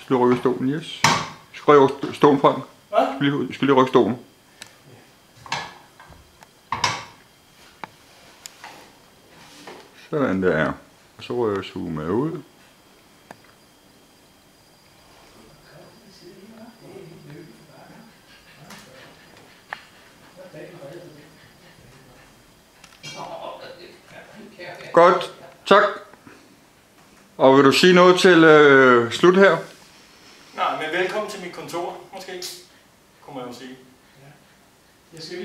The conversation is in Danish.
Skal du rykke stolen? Yes. Skal du rykke stolen frem? Hvad? Skal lige rykke stolen? Sådan der. Og så rører jeg zoome ud. Godt, tak. Og vil du sige noget til slut her? Nej, men velkommen til mit kontor, måske, kunne man jo sige. Jeg skal